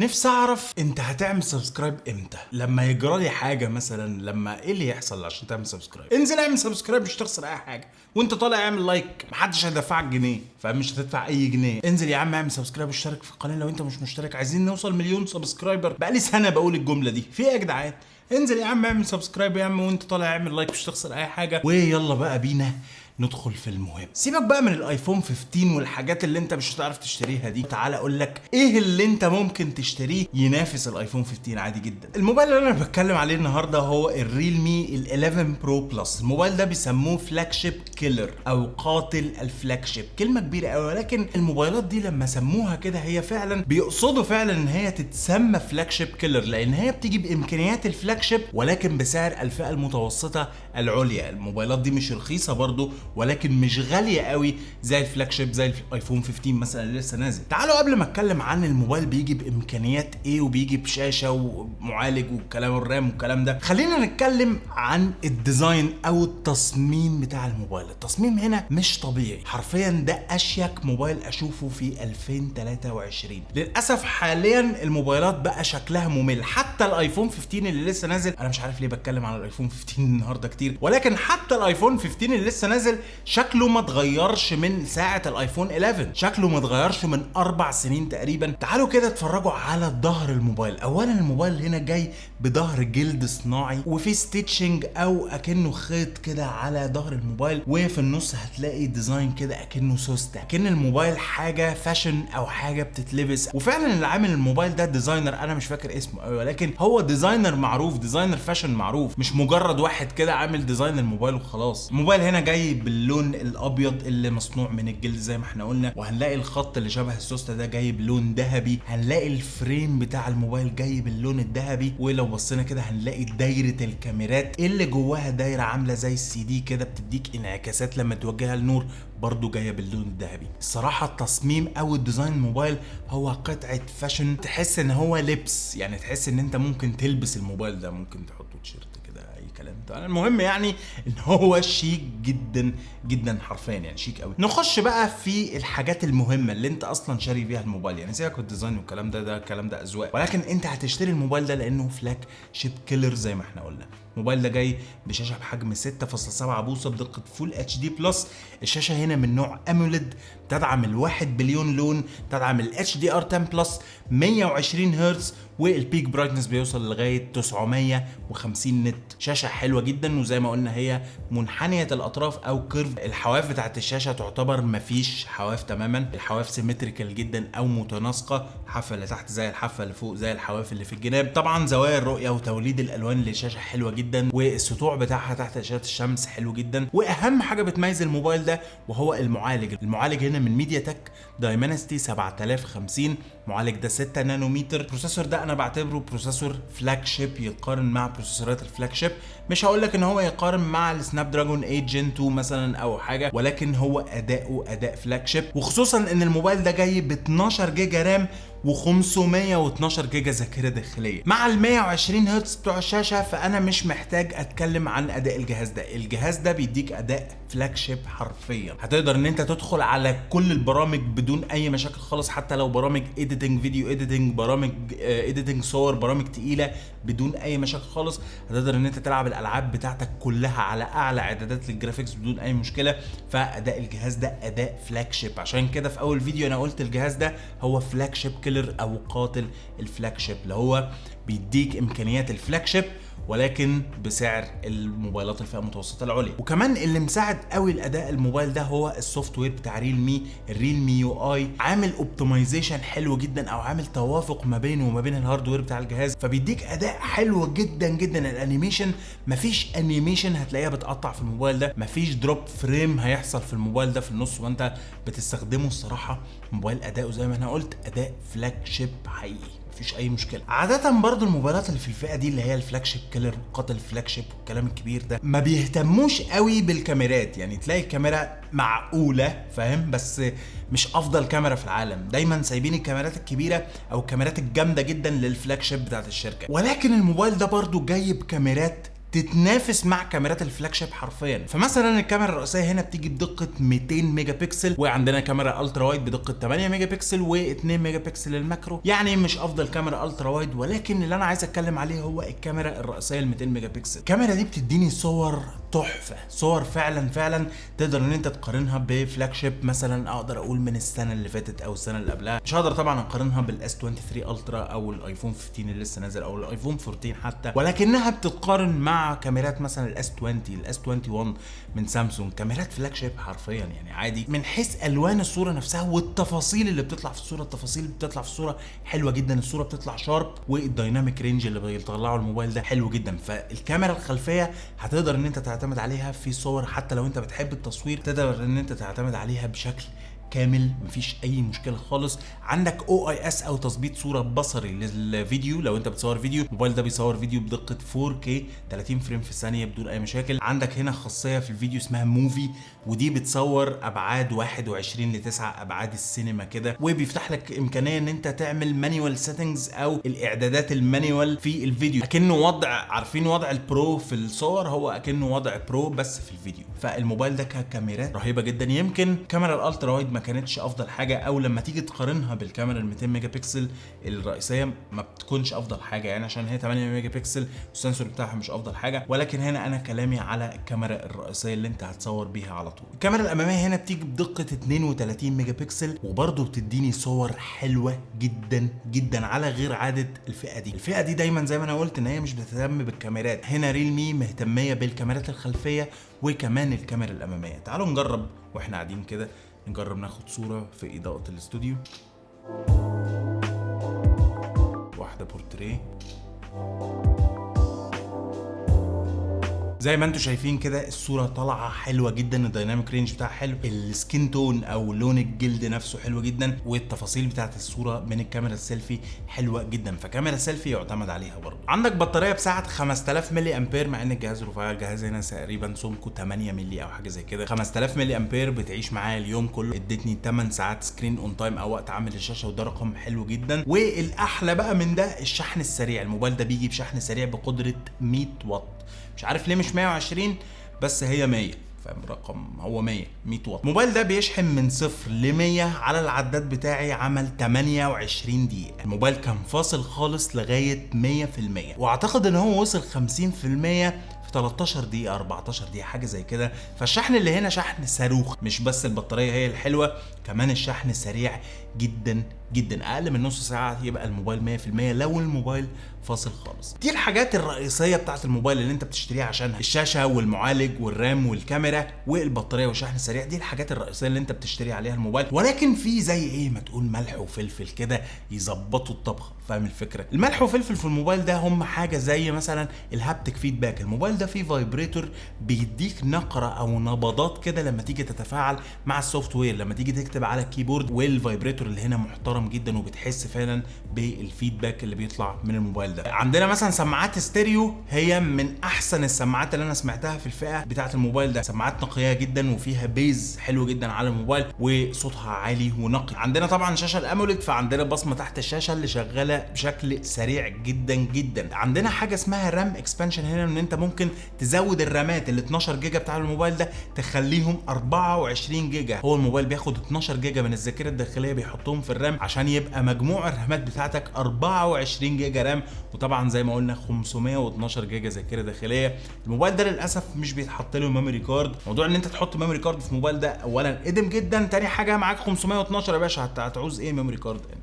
نفسي اعرف انت هتعمل سبسكرايب امتى؟ لما يجرى لي حاجه مثلا، لما ايه اللي يحصل عشان تعمل سبسكرايب؟ انزل اعمل سبسكرايب، مش تخسر اي حاجه، وانت طالع اعمل لايك، محدش هيدفعك جنيه، فمش هتدفع اي جنيه. انزل يا عم اعمل سبسكرايب واشترك في القناه لو انت مش مشترك. عايزين نوصل مليون سبسكرايبر، بقالي سنه بقول الجمله دي، في ايه يا جدعان؟ انزل يا عم اعمل سبسكرايب يا عم، وانت طالع اعمل لايك، مش تخسر اي حاجه. ويلا بقى بينا ندخل في المهم. سيبك بقى من الايفون 15 والحاجات اللي انت مش هتعرف تشتريها دي، تعال اقول لك ايه اللي انت ممكن تشتريه ينافس الايفون 15 عادي جدا. الموبايل اللي انا بتكلم عليه النهارده هو الريلمي ال11 برو بلس. الموبايل ده بيسموه فلاج شيب كيلر او قاتل الفلاج شيب، كلمه كبيره قوي، ولكن الموبايلات دي لما سموها كده هي فعلا بيقصدوا فعلا ان هي تتسمى فلاج شيب كيلر، لان هي بتيجي بامكانيات الفلاج شيب ولكن بسعر الفئه المتوسطه العليا. الموبايلات دي مش رخيصه برضو، ولكن مش غاليه قوي زي الفلاج شيب زي الايفون 15 مثلا اللي لسه نازل. تعالوا قبل ما اتكلم عن الموبايل بيجي بامكانيات ايه وبيجي بشاشه ومعالج والكلام الرام والكلام ده، خلينا نتكلم عن الديزاين او التصميم بتاع الموبايل. التصميم هنا مش طبيعي حرفيا، ده اشيك موبايل اشوفه في 2023. للاسف حاليا الموبايلات بقى شكلها ممل، حتى الايفون 15 اللي لسه نازل، انا مش عارف ليه بتكلم عن الايفون 15 النهارده كتير، ولكن حتى الايفون 15 اللي لسه نازل شكله ما اتغيرش من ساعه الايفون 11، شكله ما اتغيرش من 4 سنين تقريبا. تعالوا كده اتفرجوا على ظهر الموبايل. اولا الموبايل هنا جاي بظهر جلد صناعي، وفي ستيتشنج او اكنه خيط كده على ظهر الموبايل، وفي النص هتلاقي ديزاين كده اكنه سوسته، اكن الموبايل حاجه فاشن او حاجه بتتلبس. وفعلا اللي عامل الموبايل ده ديزاينر، انا مش فاكر اسمه قوي، ولكن هو ديزاينر معروف، ديزاينر فاشن معروف، مش مجرد واحد كده عامل ديزاين الموبايل وخلاص. الموبايل هنا جاي باللون الابيض اللي مصنوع من الجلد زي ما احنا قلنا، وهنلاقي الخط اللي شبه السوسته ده جاي بلون ذهبي، هنلاقي الفريم بتاع الموبايل جاي باللون الذهبي، ولو بصينا كده هنلاقي دايره الكاميرات اللي جواها دايره عامله زي السي دي كده، بتديك انعكاسات لما توجهها النور، برضو جايه باللون الذهبي. الصراحه التصميم او الديزاين الموبايل هو قطعه فاشن، تحس ان هو لبس، يعني تحس ان انت ممكن تلبس الموبايل ده، ممكن تحطه تيشيرت كده اي كلام. المهم يعني ان هو شيك جدا جدا حرفيا، يعني شيك قوي. نخش بقى في الحاجات المهمه اللي انت اصلا شاري بيها الموبايل، يعني سيبك من الديزاين والكلام ده الكلام ده اذواق، ولكن انت هتشتري الموبايل ده لانه فلاج شيب كيلر زي ما احنا قلنا. الموبايل ده جاي بشاشه بحجم 6.7 بوصه بدقه فول اتش دي بلس. الشاشه هنا من نوع اموليد، تدعم الواحد بليون لون، تدعم الاتش دي ار 10 بلس، 120 هرتز، والبيك برايتنس بيوصل لغايه 950 نت. شاشه حلوه جدا، وزي ما قلنا هي منحنيه الاطراف او كيرف. الحواف بتاعت الشاشه تعتبر مفيش حواف تماما، الحواف سيمتريكال جدا او متناسقه، الحافه اللي تحت زي الحافه اللي فوق زي الحواف اللي في الجناب. طبعا زوايا الرؤيه وتوليد الالوان للشاشه حلوه جدا، والسطوع بتاعها تحت اشعه الشمس حلو جدا. واهم حاجه بتميز الموبايل ده وهو المعالج هنا من ميديا تك دايمنستي 7050. المعالج ده 6 نانومتر. البروسيسور ده انا بعتبره بروسيسور فلاج شيب، يقارن مع بروسيسورات الفلاج شيب. مش هقول لك ان هو يقارن مع السناب دراجون 8 جن 2 مثلا او حاجه، ولكن هو اداؤه اداء فلاج شيب، وخصوصا ان الموبايل ده جاي ب 12 جيجا رام و512 جيجا ذاكره داخليه مع ال 120 هرتز بتوع الشاشه. فانا مش محتاج اتكلم عن اداء الجهاز ده، الجهاز ده بيديك اداء فلاج شيب حرفيا. هتقدر ان انت تدخل على كل البرامج بدون اي مشاكل خالص، حتى لو برامج اديتنج فيديو اديتنج، برامج اديتنج صور، برامج تقيله، بدون اي مشاكل خالص. هتقدر ان انت تلعب الالعاب بتاعتك كلها على اعلى اعدادات للجرافيكس بدون اي مشكله. فاداء الجهاز ده اداء فلاج شيب، عشان كده في اول فيديو انا قلت الجهاز ده هو فلاج شيب كيلر او قاتل الفلاج شيب، اللي هو بيديك امكانيات الفلاج شيب ولكن بسعر الموبايلات الفئه المتوسطه العليا. وكمان اللي مساعد قوي الاداء الموبايل ده هو السوفت وير بتاع ريلمي، الريلمي يو اي، عامل اوبتمايزيشن حلو جدا او عامل توافق ما بينه وما بين الهاردوير بتاع الجهاز، فبيديك اداء حلو جدا جدا. الانيميشن مفيش انيميشن هتلاقيها بتقطع في الموبايل ده، مفيش دروب فريم هيحصل في الموبايل ده في النص وانت بتستخدمه. الصراحه موبايل اداؤه زي ما انا قلت اداء فلاج شيب حقيقي، مفيش اي مشكله. عاده برضو الموبايلات اللي في الفئه دي اللي هي الفلاج شيب كيلر وقاتل الفلاج شيب والكلام الكبير ده ما بيهتموش قوي بالكاميرات، يعني تلاقي الكاميرا معقوله فاهم، بس مش افضل كاميرا في العالم. دايما سايبين الكاميرات الكبيره او الكاميرات الجامده جدا للفلاج شيب بتاعت الشركه. ولكن الموبايل ده برضو جايب كاميرات تتنافس مع كاميرات الفلاج شيب حرفيا. فمثلا الكاميرا الرئيسيه هنا بتيجي بدقه 200 ميجا بكسل، وعندنا كاميرا الترا وايد بدقه 8 ميجا بكسل و2 ميجا بكسل الماكرو. يعني مش افضل كاميرا الترا وايد، ولكن اللي انا عايز اتكلم عليه هو الكاميرا الرئيسيه ال 200 ميجا بكسل. الكاميرا دي بتديني صور تحفه، صور فعلا تقدر ان انت تقارنها بفلاج شيب مثلا اقدر اقول من السنه اللي فاتت او السنه اللي قبلها. مش هقدر طبعا اقارنها بالاس 23 الترا او الايفون 15 اللي لسه نازل او الايفون 14 حتى، ولكنها بتتقارن مع كاميرات مثلا الاس 20 الاس 21 من سامسونج، كاميرات فلاج شيب حرفيا يعني عادي. من حيث الوان الصوره نفسها والتفاصيل اللي بتطلع في الصوره، التفاصيل اللي بتطلع في الصوره حلوه جدا، الصوره بتطلع شارب، والدايناميك رينج اللي بيطلعه الموبايل ده حلو جدا. فالكاميرا الخلفيه هتقدر ان انت تعتمد عليها في صور، حتى لو انت بتحب التصوير تقدر ان انت تعتمد عليها بشكل كامل، مفيش اي مشكله خالص. عندك OIS او تظبيط صوره بصري للفيديو، لو انت بتصور فيديو الموبايل ده بيصور فيديو بدقه 4K 30 فريم في الثانيه بدون اي مشاكل. عندك هنا خاصيه في الفيديو اسمها موفي، ودي بتصور ابعاد 21 ل 9 ابعاد السينما كده، وبيفتح لك امكانيه ان انت تعمل مانيوال سيتنجز او الاعدادات المانيوال في الفيديو، اكنه وضع، عارفين وضع البرو في الصور، هو اكنه وضع برو بس في الفيديو. فالموبايل ده ككاميرات رهيبه جدا. يمكن كاميرا الالترا وايد ما كانتش افضل حاجه، او لما تيجي تقارنها بالكاميرا ال 200 ميجا بكسل الرئيسيه ما بتكونش افضل حاجه، يعني عشان هي 8 ميجا بكسل والسنسور بتاعها مش افضل حاجه. ولكن هنا انا كلامي على الكاميرا الرئيسيه اللي انت هتصور بيها على طول. الكاميرا الاماميه هنا بتيجي بدقه 32 ميجا بكسل، وبرده بتديني صور حلوه جدا على غير عاده الفئه دي. الفئه دي دايما زي ما انا قلت ان هي مش بتهتم بالكاميرات، هنا ريلمي مهتميه بالكاميرات الخلفيه وكمان الكاميرا الاماميه. تعالوا نجرب واحنا قاعدين كده، نجرب ناخد صورة في إضاءة الاستوديو، واحدة بورتريه. زي ما انتم شايفين كده الصوره طالعه حلوه جدا، الدايناميك رينج بتاعها حلو، السكين تون او لون الجلد نفسه حلو جدا، والتفاصيل بتاعت الصوره من الكاميرا السيلفي حلوه جدا. فكاميرا سيلفي يعتمد عليها برضه. عندك بطاريه بسعه 5000 ملي امبير، مع ان الجهاز رفيع، الجهاز هنا تقريبا سمكه 8 ملي او حاجه زي كده. 5000 ملي امبير بتعيش معايا اليوم كله، ادتني 8 ساعات سكرين اون تايم او وقت عامل الشاشه، وده رقم حلو جدا. والاحلى بقى من ده الشحن السريع، الموبايل ده بيجي بشحن سريع بقدره 100 واط، مش عارف ليه مش 120 بس هي 100، فاهم رقم، هو 100 واط. الموبايل ده بيشحن من 0 ل 100 على العداد بتاعي عمل 28 دقيقة. الموبايل كان فاصل خالص لغاية 100%، واعتقد ان هو وصل 50% في 13 دقيقة 14 دقيقة حاجة زي كده. فالشحن اللي هنا شحن صاروخ، مش بس البطارية هي الحلوة، كمان الشحن سريع جدا، اقل من نص ساعة يبقى الموبايل 100% لو الموبايل فاصل خالص. دي الحاجات الرئيسية بتاعت الموبايل اللي انت بتشتريها عشانها، الشاشة والمعالج والرام والكاميرا والبطارية والشحن السريع، دي الحاجات الرئيسية اللي انت بتشتري عليها الموبايل. ولكن في زي ايه ما تقول ملح وفلفل كده يظبطوا الطبخة، فاهم الفكرة؟ الملح وفلفل في الموبايل ده هم حاجة زي مثلا الهابتك فيدباك. الموبايل ده فيه فايبريتور بيديك نقرة او نبضات كده لما تيجي تتفاعل مع السوفت وير، لما تيجي تكتب على الكيبورد، والفايبريتور اللي هنا محترم جدا وبتحس فعلا بالفيدباك اللي بيطلع من الموبايل ده. عندنا مثلا سماعات ستيريو، هي من احسن السماعات اللي انا سمعتها في الفئه بتاعه الموبايل ده، سماعات نقيه جدا وفيها بيز حلو جدا على الموبايل وصوتها عالي ونقي. عندنا طبعا شاشه الاموليد، فعندنا بصمه تحت الشاشه اللي شغاله بشكل سريع جدا. عندنا حاجه اسمها رام اكسبانشن هنا، ان انت ممكن تزود الرامات ال 12 جيجا بتاع الموبايل ده تخليهم 24 جيجا. هو الموبايل بياخد 12 جيجا من الذاكره الداخليه بيحطهم في الرام عشان يبقى مجموع الرامات بتاعتك 24 جيجا رام، وطبعا زي ما قلنا 512 جيجا ذاكره داخليه. الموبايل ده للاسف مش بيتحط له ميموري كارد. موضوع ان انت تحط ميموري كارد في الموبايل ده اولا قديم جدا، تاني حاجه معاك 512 يا باشا، هتعوز ايه ميموري كارد يعني؟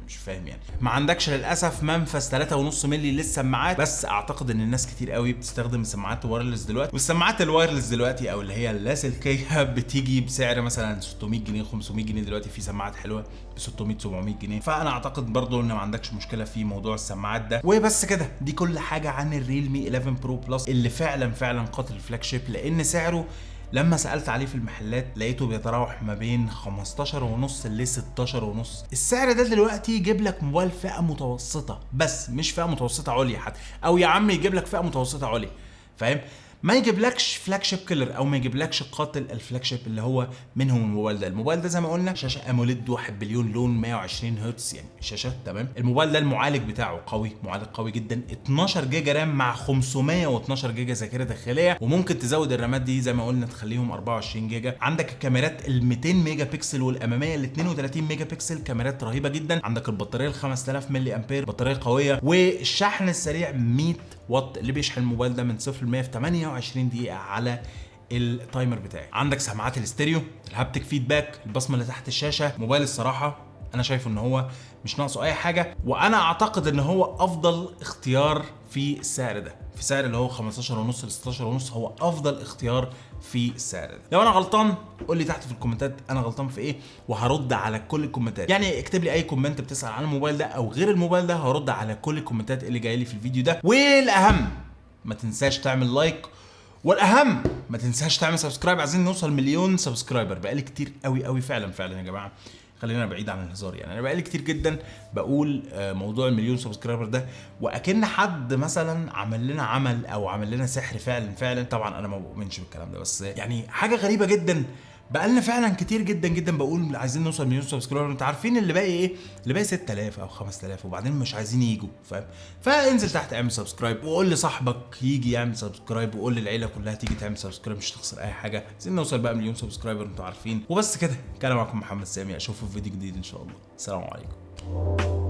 مش فاهم يعني. ما عندكش للاسف منفذ 3.5 مللي للسماعات، بس اعتقد ان الناس كتير قوي بتستخدم السماعات الوايرلس دلوقتي، والسماعات الوايرلس دلوقتي او اللي هي اللاسلكيه بتيجي بسعر مثلا 600 جنيه 500 جنيه. دلوقتي في سماعات حلوه ب 600 700 جنيه، فانا اعتقد برضو ان ما عندكش مشكله في موضوع السماعات ده. وبس كده، دي كل حاجه عن الريلمي 11 برو بلس اللي فعلا قاتل الفلاج شيب، لان سعره لما سألت عليه في المحلات لقيته بيتراوح ما بين 15.5 ل 16.5. السعر ده دلوقتي يجيب لك موبايل فئة متوسطة، بس مش فئة متوسطة عليا حتى، او يا عم يجيب لك فئة متوسطة عليا، فاهم؟ ما يجيبلكش فلاج شيب كيلر او ما يجيبلكش قاتل الفلاج شيب اللي هو منهم الموبايل ده. الموبايل ده زي ما قلنا شاشه اموليد 1 بليون لون 120 هرتز يعني شاشه تمام. الموبايل ده المعالج بتاعه قوي، معالج قوي جدا، 12 جيجا رام مع 512 جيجا ذاكره داخليه، وممكن تزود الرامات دي زي ما قلنا تخليهم 24 جيجا. عندك الكاميرات ال 200 ميجا بكسل والاماميه ال 32 ميجا بكسل، كاميرات رهيبه جدا. عندك البطاريه ال 5000 ملي امبير، بطاريه قويه، والشحن السريع 100 واط اللي بيشحن الموبايل ده من 0 ل 100 في 28 دقيقه على التايمر بتاعي. عندك سماعات الاستيريو، الهابتك فيدباك، البصمه اللي تحت الشاشه. موبايل الصراحه انا شايفه ان هو مش ناقصه اي حاجه، وانا اعتقد ان هو افضل اختيار في السعر ده، في سعر اللي هو 15 ونص ل 16 ونص، هو افضل اختيار في السعر ده. لو انا غلطان قول لي تحت في الكومنتات انا غلطان في ايه، وهرد على كل الكومنتات. يعني اكتب لي اي كومنت بتسال عن الموبايل ده او غير الموبايل ده، هرد على كل الكومنتات اللي جايه لي في الفيديو ده. والاهم ما تنساش تعمل لايك، والاهم ما تنساش تعمل سبسكرايب. عايزين نوصل مليون سبسكرايبر، بقالي كتير قوي فعلا يا جماعه، خلينا بعيد عن الهزار. يعني انا بقالي كتير جدا بقول موضوع المليون سبسكرايبر ده واكن حد مثلا عمل لنا عمل او عمل لنا سحر. فعلا طبعا انا ما بؤمنش بالكلام ده، بس يعني حاجه غريبه جدا. بقالنا فعلا كتير جدا بقول عايزين نوصل مليون سبسكرايبر. انتوا عارفين اللي باقي ايه؟ اللي باقي 6000 او 5000 وبعدين مش عايزين يجوا، فاهم؟ فانزل تحت اعمل سبسكرايب وقول لصاحبك يجي يعمل سبسكرايب، وقول للعيله كلها تيجي تعمل سبسكرايب، مش تخسر اي حاجه. عايزين نوصل بقى مليون سبسكرايبر انتوا عارفين. وبس كده، كان معاكم محمد سامي، اشوفكم في فيديو جديد ان شاء الله. السلام عليكم.